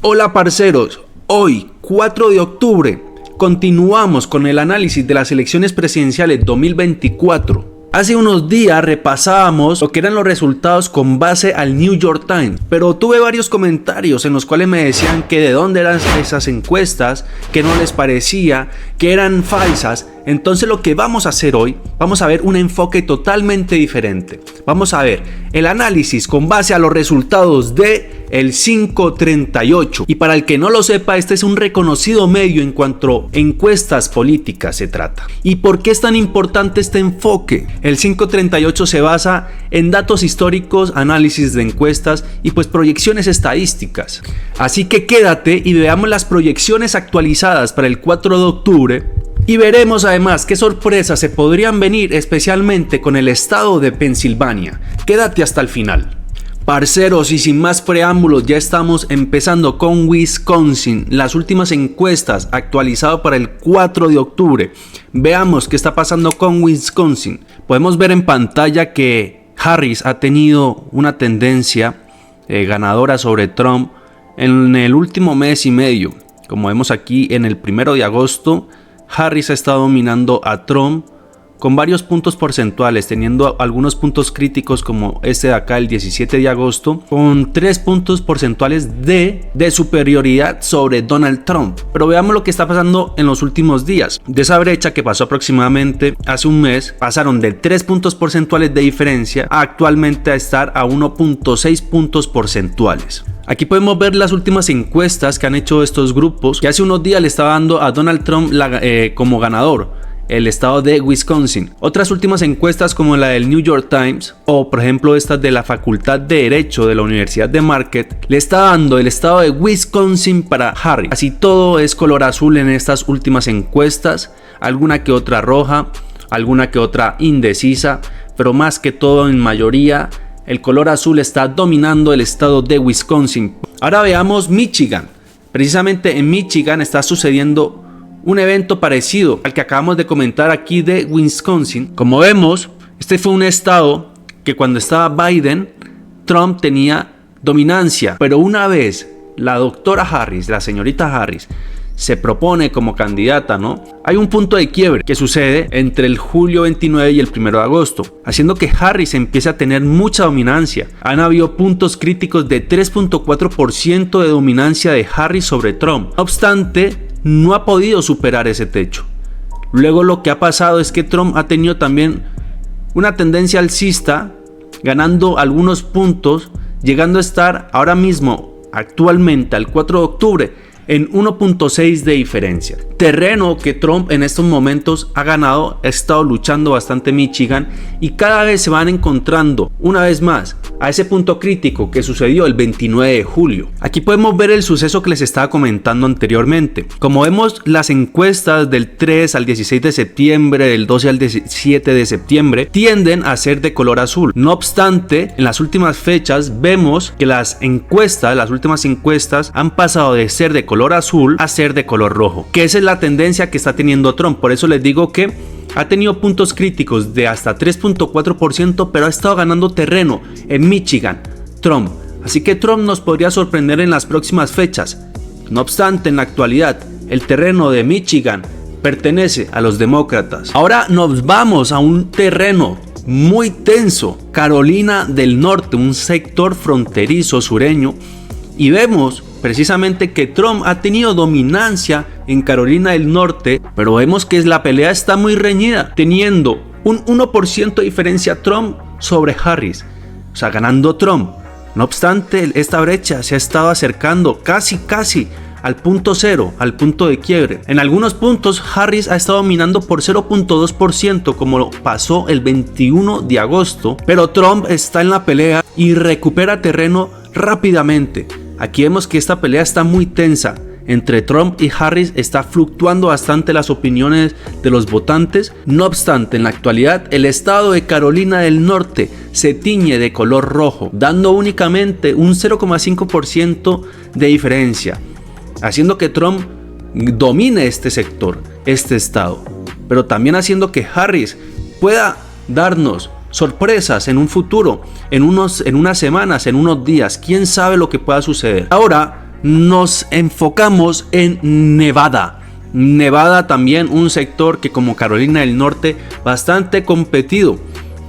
Hola parceros, hoy 4 de octubre continuamos con el análisis de las elecciones presidenciales 2024. Hace unos días repasábamos lo que eran los resultados con base al New York Times, pero tuve varios comentarios en los cuales me decían que de dónde eran esas encuestas, que no les parecía, que eran falsas. Entonces lo que vamos a hacer hoy, vamos a ver un enfoque totalmente diferente. Vamos a ver el análisis con base a los resultados de el 538. Y para el que no lo sepa, este es un reconocido medio en cuanto a encuestas políticas se trata. ¿Y por qué es tan importante este enfoque? El 538 se basa en datos históricos, análisis de encuestas y pues proyecciones estadísticas. Así que quédate y veamos las proyecciones actualizadas para el 4 de octubre. Y veremos además qué sorpresas se podrían venir, especialmente con el estado de Pensilvania. Quédate hasta el final. Parceros, y sin más preámbulos, ya estamos empezando con Wisconsin. Las últimas encuestas actualizadas para el 4 de octubre. Veamos qué está pasando con Wisconsin. Podemos ver en pantalla que Harris ha tenido una tendencia ganadora sobre Trump en el último mes y medio. Como vemos aquí en el 1 de agosto, Harris ha estado dominando a Trump con varios puntos porcentuales, teniendo algunos puntos críticos como este de acá, el 17 de agosto, con 3 puntos porcentuales de superioridad sobre Donald Trump. Pero veamos lo que está pasando en los últimos días. De esa brecha que pasó aproximadamente hace un mes, pasaron de 3 puntos porcentuales de diferencia a actualmente a estar a 1.6 puntos porcentuales. Aquí podemos ver las últimas encuestas que han hecho estos grupos, que hace unos días le estaba dando a Donald Trump como ganador el estado de Wisconsin. Otras últimas encuestas como la del New York Times o por ejemplo estas de la Facultad de Derecho de la Universidad de Marquette le está dando el estado de Wisconsin para Harris. Así todo es color azul en estas últimas encuestas, alguna que otra roja, alguna que otra indecisa, pero más que todo en mayoría el color azul está dominando el estado de Wisconsin. Ahora veamos Michigan. Precisamente en Michigan está sucediendo un evento parecido al que acabamos de comentar aquí de Wisconsin. Como vemos, este fue un estado que cuando estaba Biden, Trump tenía dominancia. Pero una vez la doctora Harris, la señorita Harris, se propone como candidata, ¿no? Hay un punto de quiebre que sucede entre el julio 29 y el 1 de agosto, haciendo que Harris empiece a tener mucha dominancia. Han habido puntos críticos de 3.4% de dominancia de Harris sobre Trump. No obstante, no ha podido superar ese techo. Luego lo que ha pasado es que Trump ha tenido también una tendencia alcista, ganando algunos puntos, llegando a estar ahora mismo, actualmente, al 4 de octubre, en 1.6 de diferencia. Terreno que Trump en estos momentos ha ganado, ha estado luchando bastante Michigan y cada vez se van encontrando una vez más a ese punto crítico que sucedió el 29 de julio. Aquí podemos ver el suceso que les estaba comentando anteriormente. Como vemos, las encuestas del 3 al 16 de septiembre, del 12 al 17 de septiembre, tienden a ser de color azul. No obstante, en las últimas fechas vemos que las últimas encuestas han pasado de ser de color azul a ser de color rojo, que esa es la tendencia que está teniendo Trump. Por eso les digo que ha tenido puntos críticos de hasta 3.4%, pero ha estado ganando terreno en Michigan, Trump. Así que Trump nos podría sorprender en las próximas fechas. No obstante, en la actualidad, el terreno de Michigan pertenece a los demócratas. Ahora nos vamos a un terreno muy tenso, Carolina del Norte, un sector fronterizo sureño, y vemos precisamente que Trump ha tenido dominancia en Carolina del Norte, pero vemos que la pelea está muy reñida, teniendo un 1% de diferencia Trump sobre Harris, o sea, ganando Trump. No obstante, esta brecha se ha estado acercando casi al punto cero, al punto de quiebre. En algunos puntos Harris ha estado dominando por 0.2%, como pasó el 21 de agosto, pero Trump está en la pelea y recupera terreno rápidamente. Aquí vemos que esta pelea está muy tensa entre Trump y Harris, está fluctuando bastante las opiniones de los votantes. No obstante, en la actualidad el estado de Carolina del Norte se tiñe de color rojo, dando únicamente un 0.5% de diferencia, haciendo que Trump domine este sector, este estado, pero también haciendo que Harris pueda darnos sorpresas en un futuro, en unas semanas, en unos días. Quién sabe lo que pueda suceder. Ahora nos enfocamos en Nevada. Nevada también un sector que, como Carolina del Norte, bastante competido.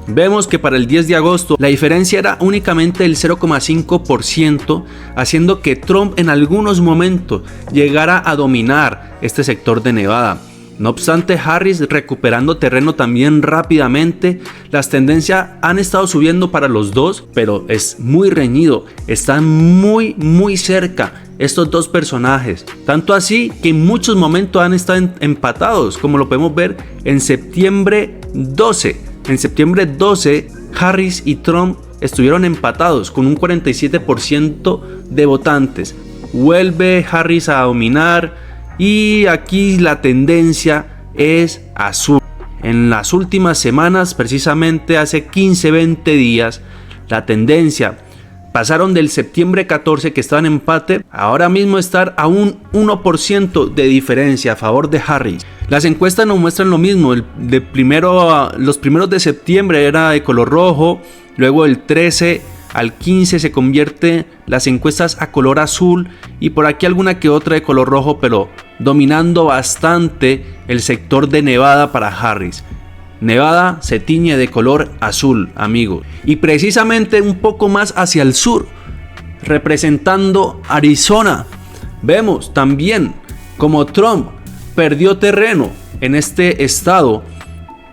Vemos que para el 10 de agosto la diferencia era únicamente el 0,5%, haciendo que Trump en algunos momentos llegara a dominar este sector de Nevada. No obstante, Harris recuperando terreno también rápidamente. Las tendencias han estado subiendo para los dos, pero es muy reñido. Están muy cerca estos dos personajes. Tanto así que en muchos momentos han estado empatados, como lo podemos ver en septiembre 12. En septiembre 12, Harris y Trump estuvieron empatados con un 47% de votantes. Vuelve Harris a dominar. Y aquí la tendencia es azul. En las últimas semanas, precisamente hace 15-20 días, la tendencia pasaron del septiembre 14 que estaban en empate, ahora mismo estar a un 1% de diferencia a favor de Harris. Las encuestas nos muestran lo mismo. Los primeros de septiembre era de color rojo, luego el 13 al 15 se convierte las encuestas a color azul y por aquí alguna que otra de color rojo, pero dominando bastante el sector de Nevada para Harris. Nevada se tiñe de color azul, amigos, y precisamente un poco más hacia el sur, representando Arizona, vemos también como Trump perdió terreno en este estado,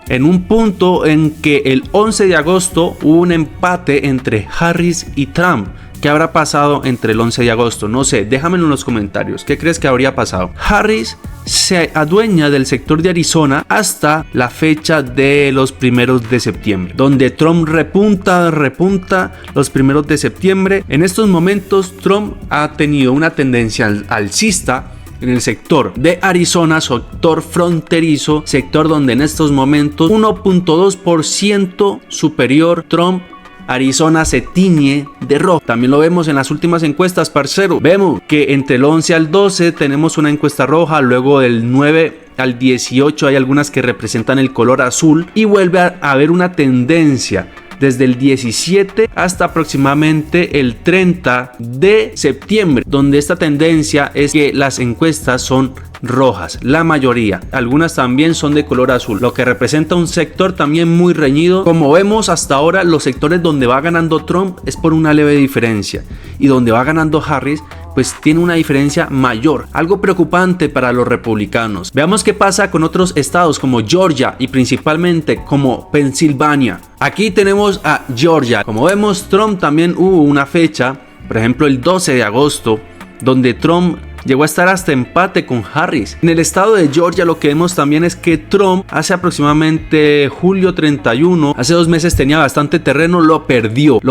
en un punto en que el 11 de agosto hubo un empate entre Harris y Trump. ¿Qué habrá pasado entre el 11 de agosto? No sé, déjamelo en los comentarios. ¿Qué crees que habría pasado? Harris se adueña del sector de Arizona hasta la fecha de los primeros de septiembre, donde Trump repunta los primeros de septiembre. En estos momentos Trump ha tenido una tendencia alcista en el sector de Arizona, sector fronterizo, sector donde en estos momentos 1.2% superior Trump. Arizona se tiñe de rojo. También lo vemos en las últimas encuestas, parcero. Vemos que entre el 11 al 12 tenemos una encuesta roja, luego del 9 al 18 hay algunas que representan el color azul y vuelve a haber una tendencia desde el 17 hasta aproximadamente el 30 de septiembre, donde esta tendencia es que las encuestas son rojas, la mayoría, algunas también son de color azul, lo que representa un sector también muy reñido. Como vemos hasta ahora, los sectores donde va ganando Trump es por una leve diferencia y donde va ganando Harris pues tiene una diferencia mayor, algo preocupante para los republicanos. Veamos qué pasa con otros estados como Georgia y principalmente como Pensilvania. Aquí tenemos a Georgia. Como vemos, Trump también hubo una fecha, por ejemplo el 12 de agosto, donde Trump llegó a estar hasta empate con Harris. En el estado de Georgia lo que vemos también es que Trump hace aproximadamente julio 31, hace 2 meses tenía bastante terreno, lo perdió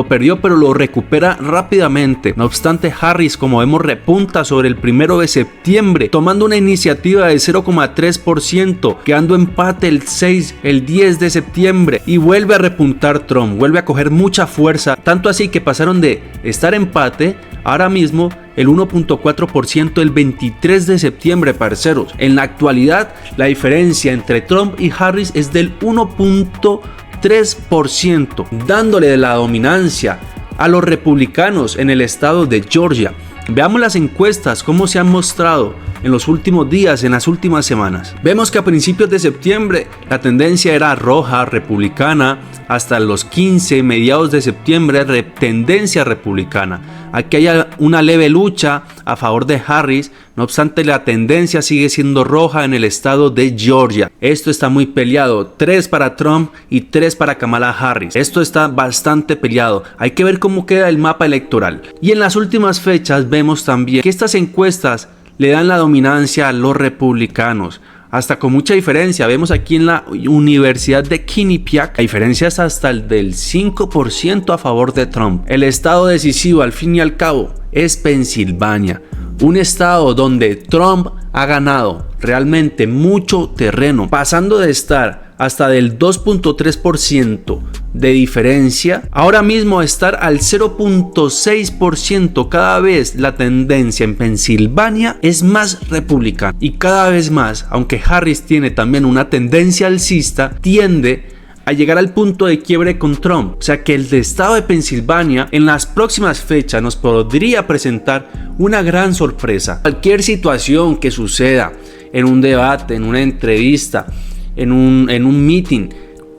pero lo recupera rápidamente. No obstante, Harris, como vemos, repunta sobre el 1 de septiembre, tomando una iniciativa de 0,3%, quedando empate el 6, el 10 de septiembre y vuelve a repuntar Trump, vuelve a coger mucha fuerza, tanto así que pasaron de estar empate ahora mismo el 1.4% el 23 de septiembre, parceros. En la actualidad, la diferencia entre Trump y Harris es del 1.3%, dándole la dominancia a los republicanos en el estado de Georgia. Veamos las encuestas, cómo se han mostrado en los últimos días, en las últimas semanas. Vemos que a principios de septiembre la tendencia era roja, republicana, hasta los 15, mediados de septiembre, tendencia republicana. Aquí hay una leve lucha a favor de Harris, no obstante la tendencia sigue siendo roja en el estado de Georgia. Esto está muy peleado, 3 para Trump y 3 para Kamala Harris. Esto está bastante peleado, hay que ver cómo queda el mapa electoral. Y en las últimas fechas vemos también que estas encuestas le dan la dominancia a los republicanos, hasta con mucha diferencia. Vemos aquí en la Universidad de Quinnipiac, la diferencia es hasta el del 5% a favor de Trump. El estado decisivo al fin y al cabo es Pensilvania, un estado donde Trump ha ganado realmente mucho terreno, pasando de estar hasta del 2.3% de diferencia, ahora mismo estar al 0.6%. Cada vez la tendencia en Pensilvania es más republicana y cada vez más, aunque Harris tiene también una tendencia alcista, tiende a llegar al punto de quiebre con Trump. O sea que el estado de Pensilvania en las próximas fechas nos podría presentar una gran sorpresa. Cualquier situación que suceda en un debate, en una entrevista, en un meeting,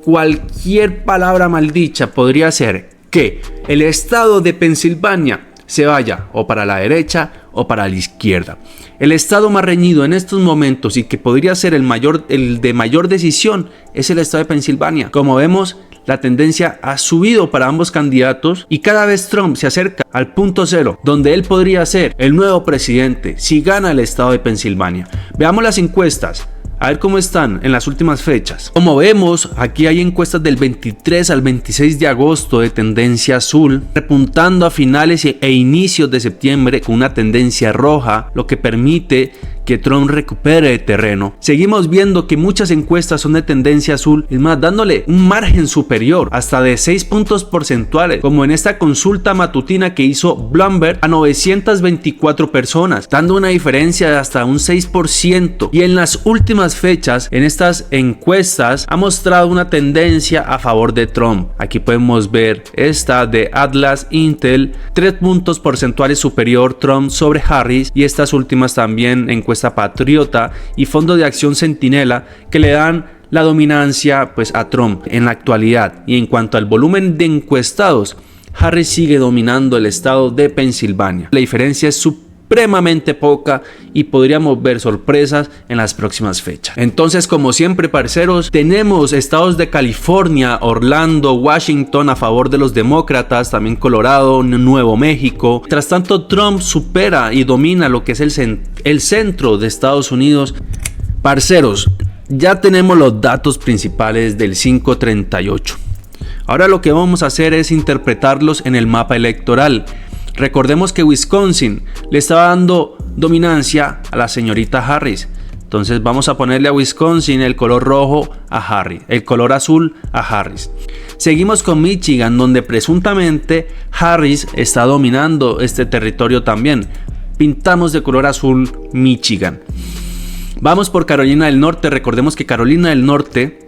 cualquier palabra maldicha podría hacer que el estado de Pensilvania se vaya o para la derecha o para la izquierda. El estado más reñido en estos momentos y que podría ser el de mayor decisión es el estado de Pensilvania. Como vemos, la tendencia ha subido para ambos candidatos y cada vez Trump se acerca al punto cero donde él podría ser el nuevo presidente si gana el estado de Pensilvania. Veamos las encuestas. A ver cómo están en las últimas fechas. Como vemos, aquí hay encuestas del 23 al 26 de agosto de tendencia azul, repuntando a finales e inicios de septiembre con una tendencia roja, lo que permite que Trump recupere terreno. Seguimos viendo que muchas encuestas son de tendencia azul, es más, dándole un margen superior, hasta de 6 puntos porcentuales, como en esta consulta matutina que hizo Bloomberg a 924 personas, dando una diferencia de hasta un 6%. Y en las últimas fechas, en estas encuestas, ha mostrado una tendencia a favor de Trump. Aquí podemos ver esta de Atlas Intel, 3 puntos porcentuales superior Trump sobre Harris, y estas últimas también encuestas Patriota y Fondo de Acción Centinela, que le dan la dominancia pues a Trump en la actualidad. Y en cuanto al volumen de encuestados, Harris sigue dominando el estado de Pensilvania. La diferencia es supremamente poca y podríamos ver sorpresas en las próximas fechas. Entonces, como siempre, parceros, tenemos estados de California, Orlando, Washington a favor de los demócratas, también Colorado, Nuevo México. Mientras tanto, Trump supera y domina lo que es el centro de Estados Unidos. Parceros, ya tenemos los datos principales del 538. Ahora lo que vamos a hacer es interpretarlos en el mapa electoral. Recordemos que Wisconsin le estaba dando dominancia a la señorita Harris. Entonces vamos a ponerle a Wisconsin el color rojo a Harris, el color azul a Harris. Seguimos con Michigan, donde presuntamente Harris está dominando este territorio también. Pintamos de color azul Michigan. Vamos por Carolina del Norte. Recordemos que Carolina del Norte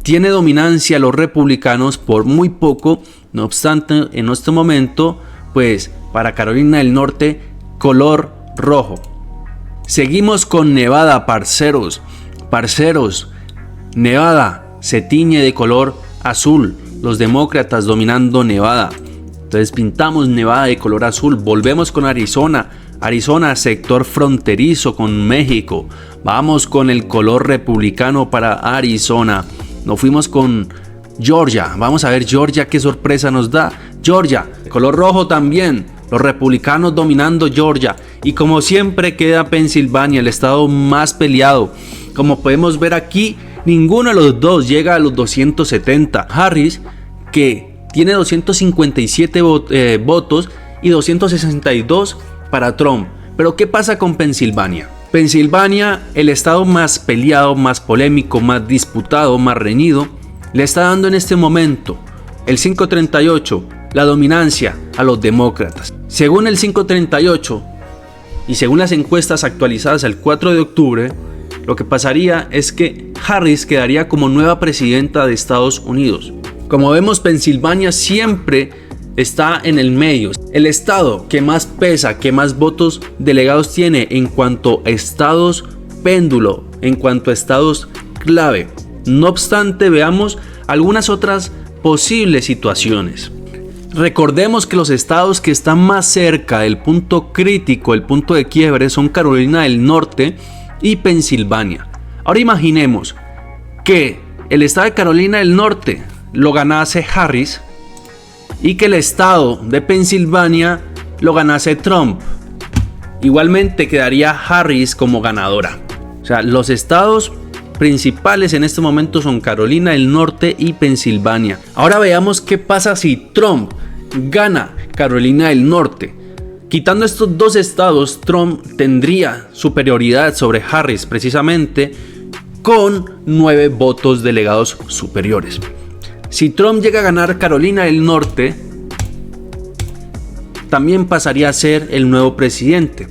tiene dominancia a los republicanos por muy poco. No obstante, en este momento, pues para Carolina del Norte, color rojo. Seguimos con Nevada, parceros. Nevada se tiñe de color azul. Los demócratas dominando Nevada. Entonces pintamos Nevada de color azul. Volvemos con Arizona. Arizona, sector fronterizo con México. Vamos con el color republicano para Arizona. Nos fuimos con Georgia. Vamos a ver Georgia qué sorpresa nos da. Georgia, color rojo también. Los republicanos dominando Georgia. Y como siempre queda Pensilvania, el estado más peleado. Como podemos ver aquí, ninguno de los dos llega a los 270. Harris, que tiene 257 votos y 262 para Trump. Pero ¿qué pasa con Pensilvania? Pensilvania, el estado más peleado, más polémico, más disputado, más reñido, le está dando en este momento el 538 la dominancia a los demócratas. Según el 538 y según las encuestas actualizadas el 4 de octubre, lo que pasaría es que Harris quedaría como nueva presidenta de Estados Unidos. Como vemos, Pensilvania siempre está en el medio. El estado que más pesa, que más votos delegados tiene en cuanto a estados péndulo, en cuanto a estados clave. No obstante, veamos algunas otras posibles situaciones. Recordemos que los estados que están más cerca del punto crítico, el punto de quiebre, son Carolina del Norte y Pensilvania. Ahora imaginemos que el estado de Carolina del Norte lo ganase Harris y que el estado de Pensilvania lo ganase Trump. Igualmente quedaría Harris como ganadora. O sea, los estados principales en este momento son Carolina del Norte y Pensilvania. Ahora veamos qué pasa si Trump gana Carolina del Norte. Quitando estos dos estados, Trump tendría superioridad sobre Harris precisamente con 9 votos delegados superiores. Si Trump llega a ganar Carolina del Norte, también pasaría a ser el nuevo presidente,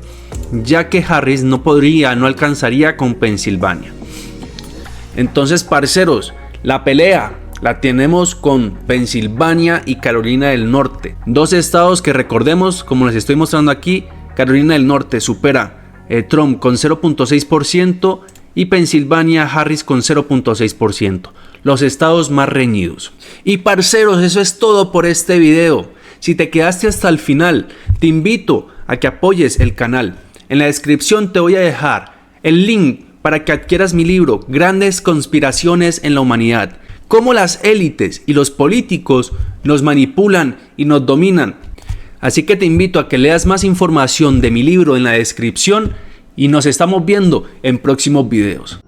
ya que Harris no alcanzaría con Pensilvania. Entonces, parceros, La pelea la tenemos con Pensilvania y Carolina del Norte. Dos estados que, recordemos, como les estoy mostrando aquí, Carolina del Norte supera Trump con 0.6% y Pensilvania Harris con 0.6%. Los estados más reñidos. Y parceros, eso es todo por este video. Si te quedaste hasta el final, te invito a que apoyes el canal. En la descripción te voy a dejar el link para que adquieras mi libro Grandes Conspiraciones en la Humanidad. Cómo las élites y los políticos nos manipulan y nos dominan. Así que te invito a que leas más información de mi libro en la descripción y nos estamos viendo en próximos videos.